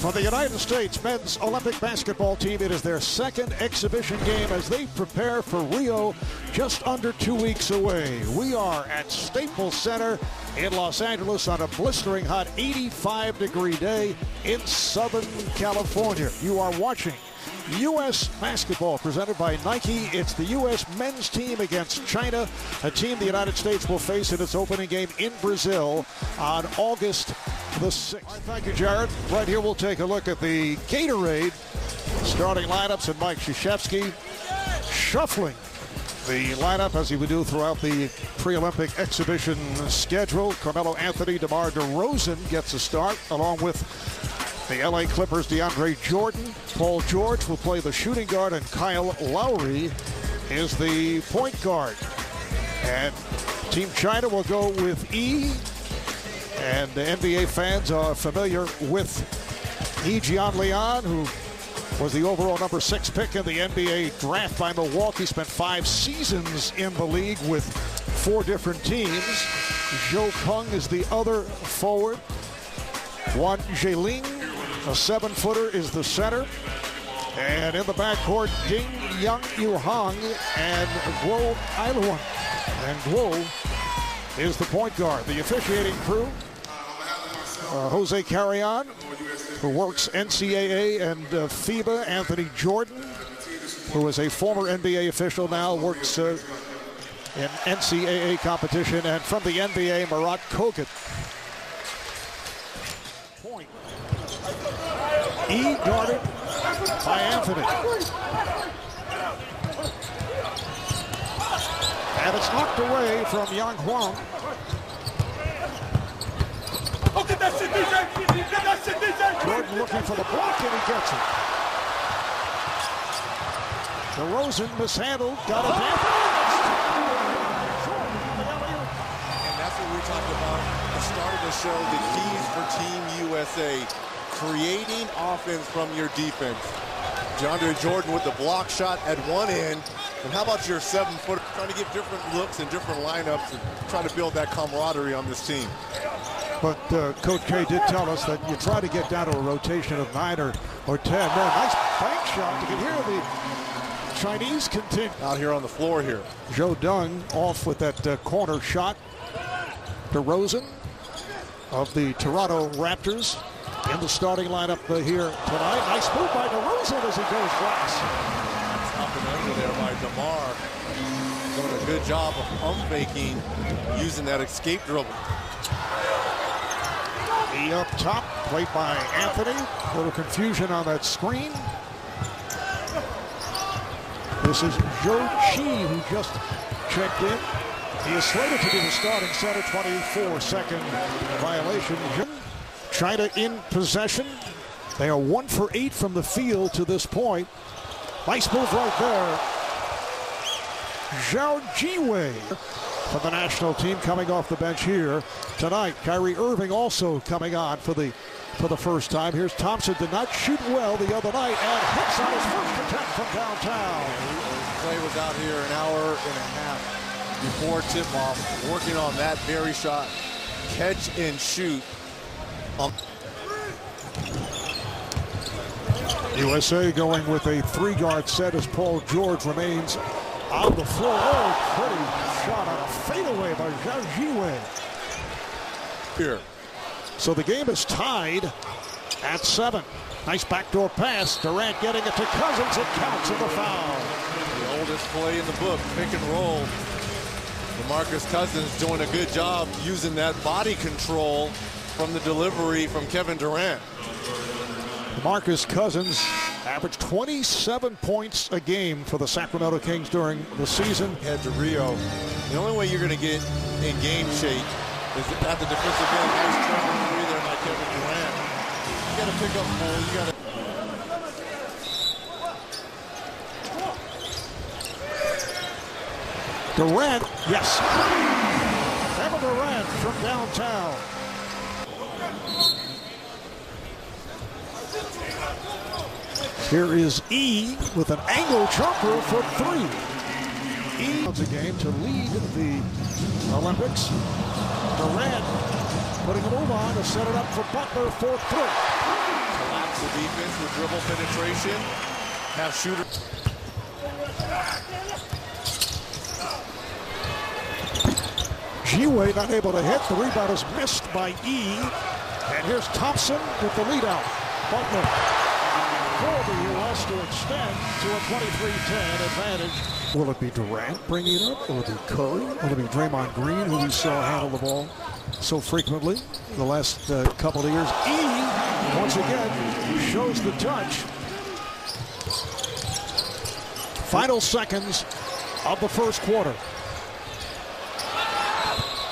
For the United States men's Olympic basketball team, it is their second exhibition game as they prepare for Rio just under 2 weeks away. We are at Staples Center in Los Angeles on a blistering hot 85-degree day in Southern California. You are watching U.S. basketball presented by Nike. It's the U.S. men's team against China, a team the United States will face in its opening game in Brazil on August the 6th. Right, thank you, Jared. Right here, we'll take a look at the Gatorade starting lineups, and Mike Krzyzewski shuffling the lineup as he would do throughout the pre-Olympic exhibition schedule. Carmelo Anthony, DeMar DeRozan gets a start, along with the LA Clippers' DeAndre Jordan. Paul George will play the shooting guard, and Kyle Lowry is the point guard. And Team China will go with E, and the NBA fans are familiar with Yi Jianlian, who was the overall number 6 pick in the NBA draft by Milwaukee. Spent 5 seasons in the league with 4 different teams. Zhou Kung is the other forward. Wan Zheling, a 7-footer, is the center. And in the backcourt, Ding Yang Hong and Guo Ailuan. And Guo is the point guard. The officiating crew, Jose Carrion, who works NCAA and FIBA. Anthony Jordan, who is a former NBA official, now works in NCAA competition. And from the NBA, Marat Kogut. Point. E guarded by Anthony. And it's knocked away from Yang Huang. Jordan looking for the block, and he gets it. DeRozan mishandled, got it back. And that's what we're talking about at the start of the show, the keys for Team USA. Creating offense from your defense. DeAndre Jordan with the block shot at one end. And how about your 7-footer trying to get different looks and different lineups and try to build that camaraderie on this team? But Coach K did tell us that you try to get down to a rotation of 9 or 10. Man, nice bank shot. You can hear the Chinese continue. Out here on the floor here. Zhou Dung off with that corner shot. DeRozan of the Toronto Raptors in the starting lineup here tonight. Nice move by DeRozan as he goes glass. Stopping under there by DeMar. Doing a good job of pump faking, using that escape dribble. E up top, played by Anthony. A little confusion on that screen. This is Zhou Qi, who just checked in. He is slated to be the starting center. 24-second violation. China in possession. They are 1 for 8 from the field to this point. Nice move right there. Zhao Jiwei for the national team coming off the bench here tonight. Kyrie Irving also coming on for the first time. Here's Thompson. Did not shoot well the other night and hits on his first attempt from downtown. Clay was out here an hour and a half before tip-off, working on that very shot. Catch and shoot. USA going with a 3-guard set as Paul George remains on the floor. Oh, pretty shot on a fadeaway by Zhao Jiwei. Here. So the game is tied at 7. Nice backdoor pass. Durant getting it to Cousins. It counts in the foul. The oldest play in the book, pick and roll. DeMarcus Cousins doing a good job using that body control from the delivery from Kevin Durant. DeMarcus Cousins averaged 27 points a game for the Sacramento Kings during the season. Head to Rio. The only way you're going to get in game shape is at the defensive end. Nice turn three there by Kevin Durant. You got to pick up more. You got to. Durant, yes. Kevin Durant from downtown. Here is E with an angle jumper for 3. E a game to lead the Olympics. Durant putting a move on to set it up for Butler for 3. Collapse the defense with dribble penetration. Have shooter. Jiwei not able to hit. The rebound is missed by E. And here's Thompson with the lead out. Butler for the U.S. to extend to a 23-10 advantage. Will it be Durant bringing it up? Will it be Curry? Will it be Draymond Green, who we saw handle the ball so frequently the last couple of years? E, once again, shows the touch. Final seconds of the first quarter.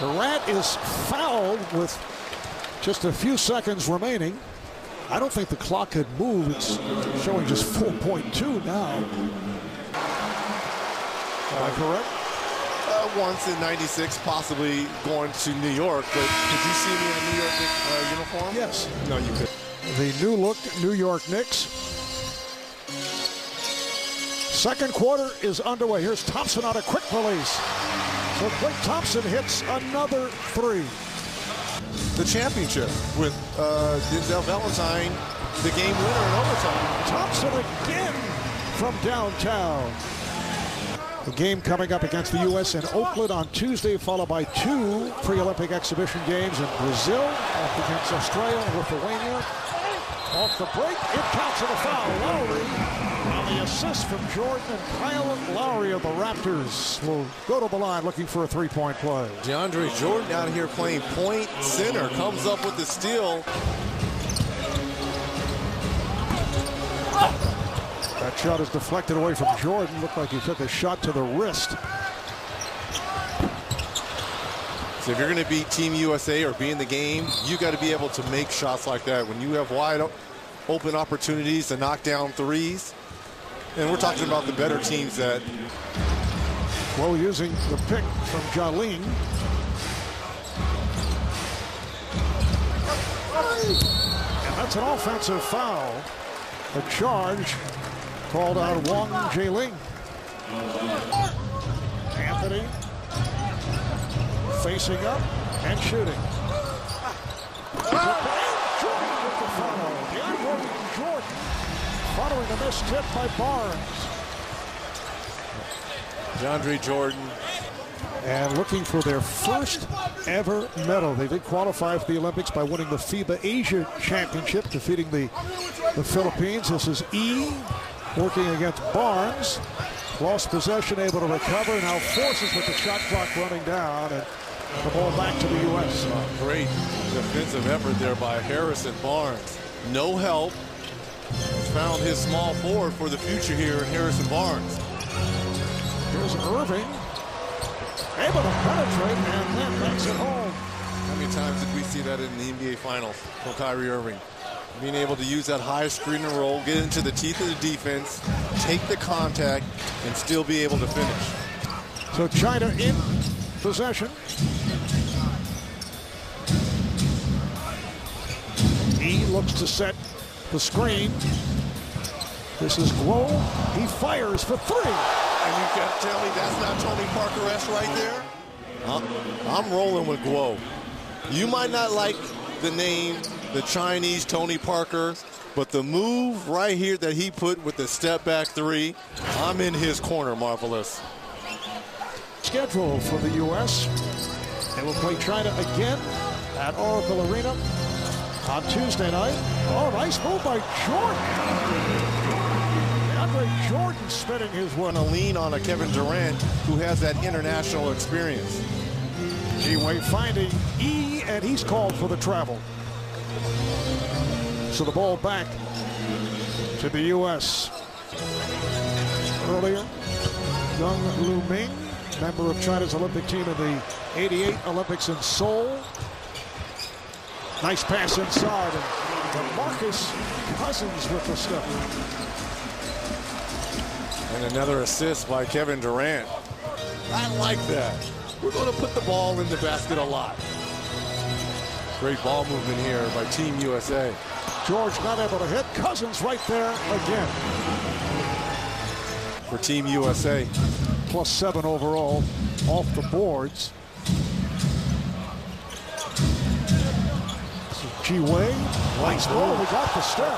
Durant is fouled with just a few seconds remaining. I don't think the clock had moved. It's showing just 4.2 now. Am I correct? Once in 96, possibly going to New York. But did you see me in a New York uniform? Yes. No, you could. The new look New York Knicks. Second quarter is underway. Here's Thompson on a quick release. So Klay Thompson hits another three. The championship with Denzel Valentine, the game winner in overtime. Thompson again from downtown. The game coming up against the U.S. in Oakland on Tuesday, followed by two pre-Olympic exhibition games in Brazil, off against Australia and Lithuania. Off the break, it counts as a foul. Lowry on the assist from Jordan, and Kyle Lowry of the Raptors will go to the line looking for a three-point play. DeAndre Jordan out here playing point center, comes up with the steal. That shot is deflected away from Jordan. Looked like he took a shot to the wrist. So if you're going to beat Team USA or be in the game, you got to be able to make shots like that. When you have wide open opportunities to knock down threes, and we're talking about the better teams that. Well, using the pick from Jalin. And that's an offensive foul. A charge called on Wang Jiling. Anthony facing up and shooting. Jordan with the foul. DeAndre Jordan following the missed tip by Barnes. DeAndre Jordan. And looking for their first ever medal. They did qualify for the Olympics by winning the FIBA Asia Championship, defeating the Philippines. This is E working against Barnes. Lost possession, able to recover. Now forces with the shot clock running down. And the ball back to the U.S. Great defensive effort there by Harrison Barnes. No help. Found his small forward for the future here in Harrison Barnes. Here's Irving. Able to penetrate and then makes it home. How many times did we see that in the NBA Finals from Kyrie Irving? Being able to use that high screen and roll, get into the teeth of the defense, take the contact, and still be able to finish. So China in possession. E looks to set the screen. This is Guo. He fires for three. And you can't tell me that's not Tony Parker-esque right there? I'm rolling with Guo. You might not like the name, the Chinese Tony Parker, but the move right here that he put with the step back three, I'm in his corner, Marvelous. Schedule for the U.S. They will play China again at Oracle Arena on Tuesday night. Oh, nice move by Jordan. DeAndre Jordan spinning his one. A lean on a Kevin Durant who has that international experience. Jiwei finding E, and he's called for the travel. So the ball back to the U.S. Earlier, Young Lu Ming, member of China's Olympic team in the '88 Olympics in Seoul. Nice pass inside, and Marcus Cousins with the stuff. And another assist by Kevin Durant. I like that. We're going to put the ball in the basket a lot. Great ball movement here by Team USA. George not able to hit. Cousins right there again. For Team USA. +7 overall off the boards. So Ji Wei. Nice ball. We got the step.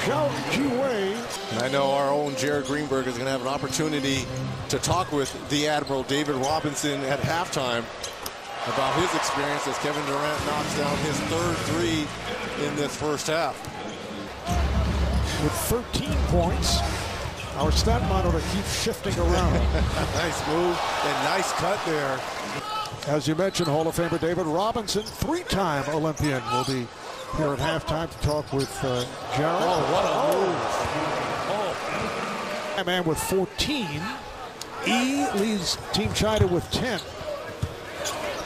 Zhao Ji Wei. And I know our own Jared Greenberg is going to have an opportunity to talk with the Admiral David Robinson at halftime about his experience as Kevin Durant knocks down his third three in this first half. With 13 points, our stat monitor keeps shifting around. Nice move and nice cut there. As you mentioned, Hall of Famer David Robinson, three-time Olympian, will be here at halftime to talk with Jared. Oh, what a move. A man with 14. E leads Team China with 10.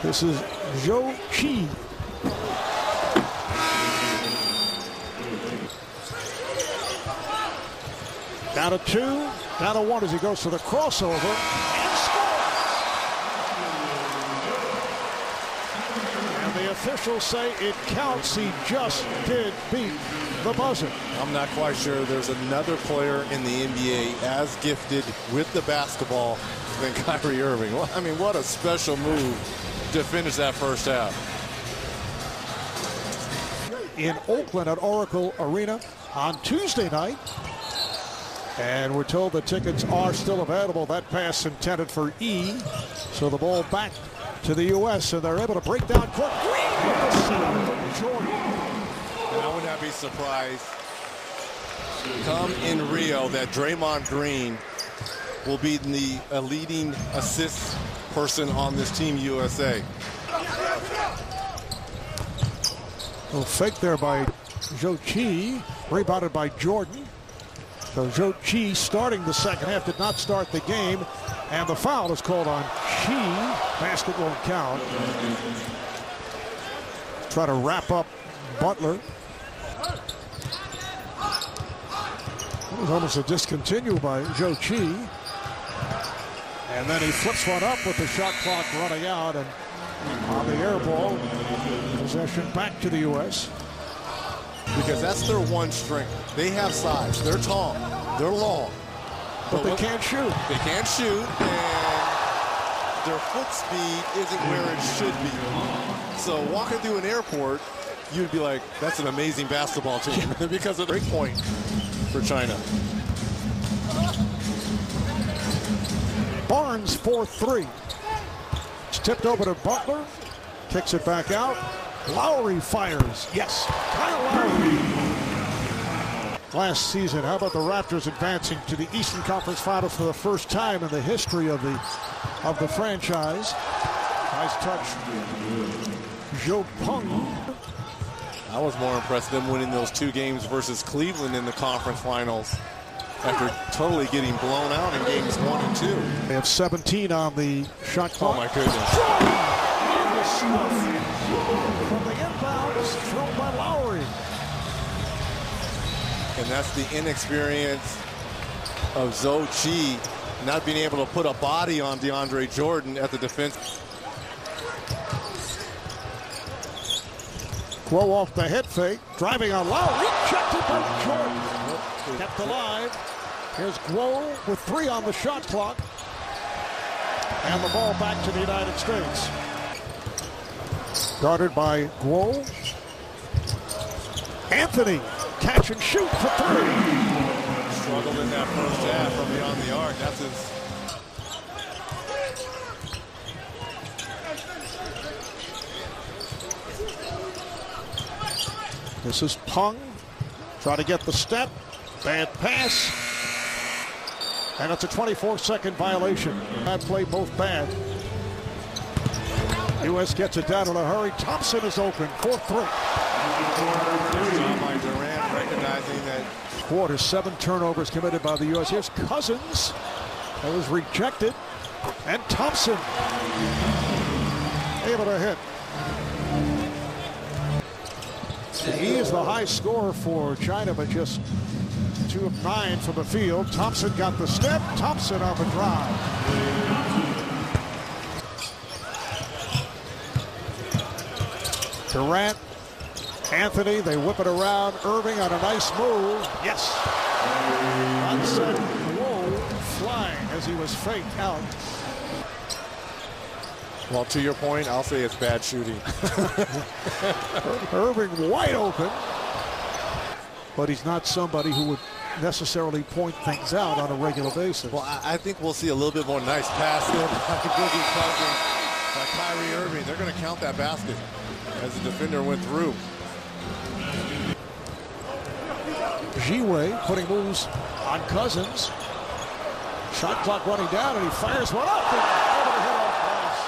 This is Zhou Qi. Down to 2, down to 1 as he goes for the crossover and scores. And the officials say it counts. He just did beat the buzzer. I'm not quite sure there's another player in the NBA as gifted with the basketball than Kyrie Irving. Well, I mean, what a special move to finish that first half. In Oakland at Oracle Arena on Tuesday night. And we're told the tickets are still available. That pass intended for E. So the ball back to the U.S. and they're able to break down court. Jordan. And I would not be surprised come in Rio that Draymond Green will be the leading assist person on this Team USA. A fake there by Zhou Qi, rebounded by Jordan. So Zhou Qi starting the second half, did not start the game, and the foul is called on Qi. Basket won't count. Try to wrap up Butler. It was almost a discontinue by Zhou Qi. And then he flips one up with the shot clock running out, and on the air ball, possession back to the U.S. Because that's their one strength. They have size. They're tall. They're long. But they can't shoot. They can't shoot, and their foot speed isn't where it should be. So walking through an airport, you'd be like, that's an amazing basketball team because of the break point for China. Barnes 4-3. It's tipped over to Butler. Kicks it back out. Lowry fires. Yes, Kyle Lowry. Last season, how about the Raptors advancing to the Eastern Conference Finals for the first time in the history of the franchise? Nice touch. Zhou Peng. I was more impressed with them winning those 2 games versus Cleveland in the conference finals after totally getting blown out in games 1 and 2. They have 17 on the shot clock. Oh my goodness. From the inbounds, thrown by Lowry. And that's the inexperience of Zhou Qi not being able to put a body on DeAndre Jordan at the defense. Guo off the head fake, driving on Lowry, checked it by Jordan. Kept alive. Here's Guo with 3 on the shot clock. And the ball back to the United States. Guarded by Guo. Anthony, catch and shoot for 3. Struggled in that first half from beyond the arc. That's his. This is Peng. Try to get the step. Bad pass. And it's a 24-second violation. Bad play, both bad. U.S. gets it down in a hurry. Thompson is open. 4-3. By Durant recognizing that. Quarter, 7 turnovers committed by the U.S. Here's Cousins. That was rejected. And Thompson able to hit. He is the high scorer for China, but just 2 of 9 from the field. Thompson got the step. Thompson on the drive. Durant, Anthony, they whip it around. Irving on a nice move. Yes. Onside, Whoa, flying as he was faked out. Well, to your point, I'll say it's bad shooting. Irving wide open, but he's not somebody who would necessarily point things out on a regular basis. Well, I think we'll see a little bit more nice pass there by Boogie Cousins, by Kyrie Irving. They're going to count that basket as the defender went through. Jiwei putting moves on Cousins. Shot clock running down, and he fires one up and over the head off glass.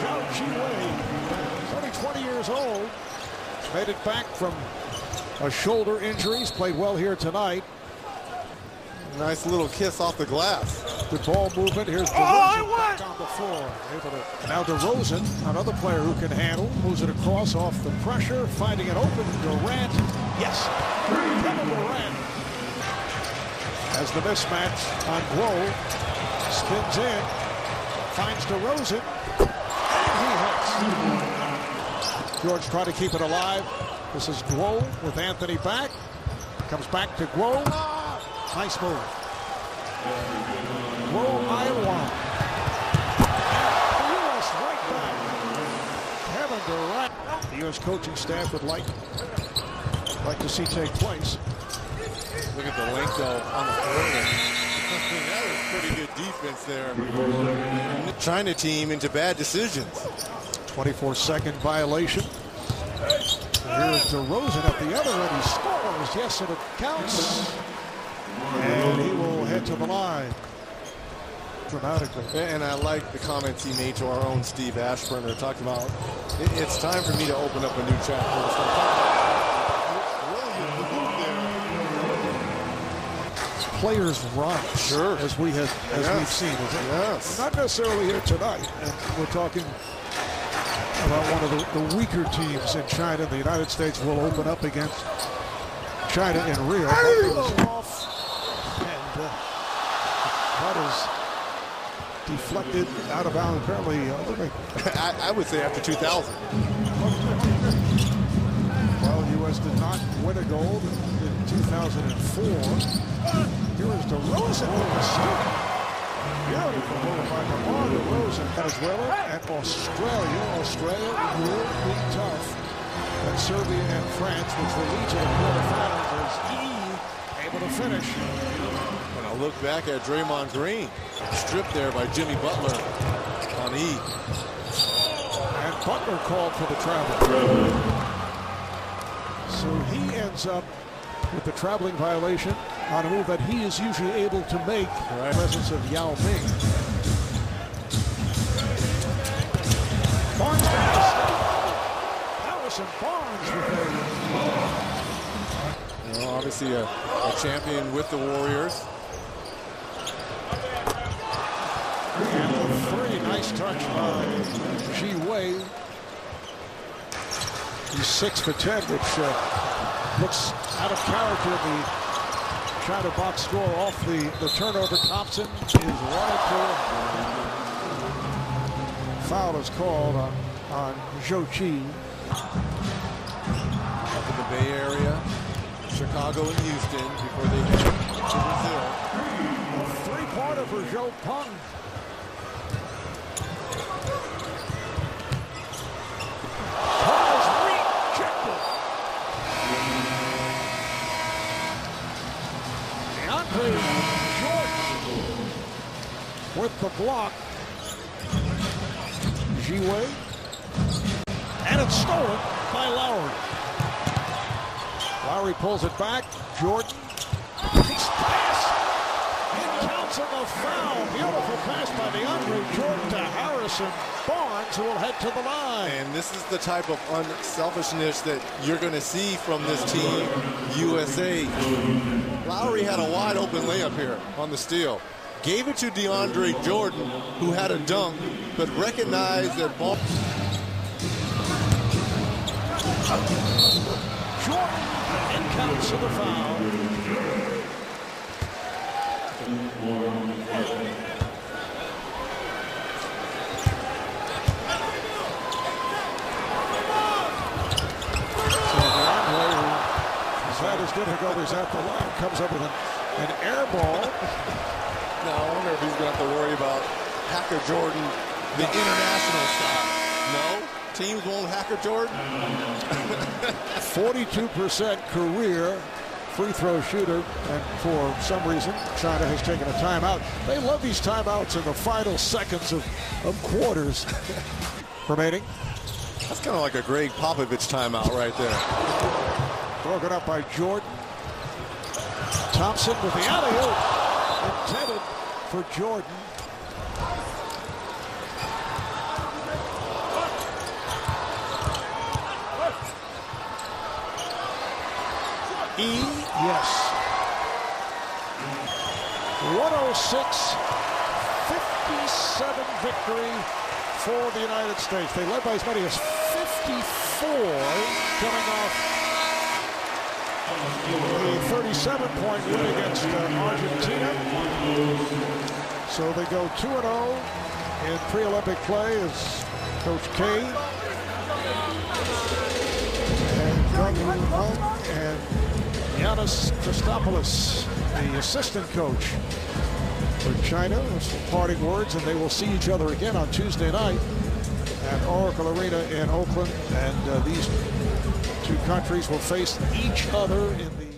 Zhao Jiwei, only 20 years old, made it back from a shoulder injury. He's played well here tonight. Nice little kiss off the glass. Good ball movement. Here's DeRozan back on the floor. Now DeRozan, another player who can handle, moves it across off the pressure, finding it open. Durant, yes, Kevin Durant has the mismatch on Guo. Spins in, finds DeRozan, and he hits. George trying to keep it alive. This is Guo with Anthony back. Comes back to Guo. Nice move. Guo Iwan. The U.S. right back. Kevin Durant. The U.S. coaching staff would like to see take place. Look at the length on the perimeter. That was pretty good defense there. The China team into bad decisions. 24-second violation. Here's DeRozan at the other end. He scores. Yes, and it counts. And he will head to the line dramatically. And I like the comments he made to our own Steve Ashburner. Talked about it's time for me to open up a new chapter. Players run, sure, as we've seen. Yes. Not necessarily here tonight. And we're talking about one of the weaker teams in China. The United States will open up against China in Rio. Off, and that is deflected out of bounds. Apparently, I would say after 2000. Well, U.S. did not win a gold in 2004. Here is DeRozan with the shot. Beautiful move by DeMar DeRozan. Venezuela and Australia. Australia will be tough. And Serbia and France, which will lead to the quarterfinals, is able to finish. And I'll look back at Draymond Green. Stripped there by Jimmy Butler on E. And Butler called for the travel. So he ends up with the traveling violation on a move that he is usually able to make in the presence of Yao Ming. Barnes down the step. Harrison Barnes with obviously a champion with the Warriors. And the three, nice touch by Jiwei. He's 6 for 10, which looks out of character in the China box score off the turnover. Thompson is running through. Foul is called on Zhou Qi. Up in the Bay Area, Chicago and Houston before they head to Brazil. A three-pointer for Zhou Peng. With the block, Jiwei, and it's stolen by Lowry. Lowry pulls it back. Jordan, he's pass, and counts on the foul. Beautiful pass by DeAndre Jordan to Harrison Barnes, who will head to the line. And this is the type of unselfishness that you're going to see from this team, USA. Lowry had a wide open layup here on the steal. Gave it to DeAndre Jordan, who had a dunk, but recognized that ball. Jordan, and counts to the foul. So DeAndre, who's had his difficulties at the line, comes up with an air ball. Now, I wonder if he's going to have to worry about Hacker Jordan the international style. No, teams won't hacker Jordan. 42% career free throw shooter, and for some reason China has taken a timeout. They love these timeouts in the final seconds of quarters remaining. That's kind of like a Greg Popovich timeout right there. Broken up by Jordan. Thompson with the alley-oop intended for Jordan. Yes. 106-57 victory for the United States. They led by as many as 54 coming off a 37-point win against Argentina. So they go 2-0 in pre-Olympic play as Coach K and Doug Hung and Giannis Christopoulos, the assistant coach for China, with some parting words, and they will see each other again on Tuesday night at Oracle Arena in Oakland. And these two countries will face each other in the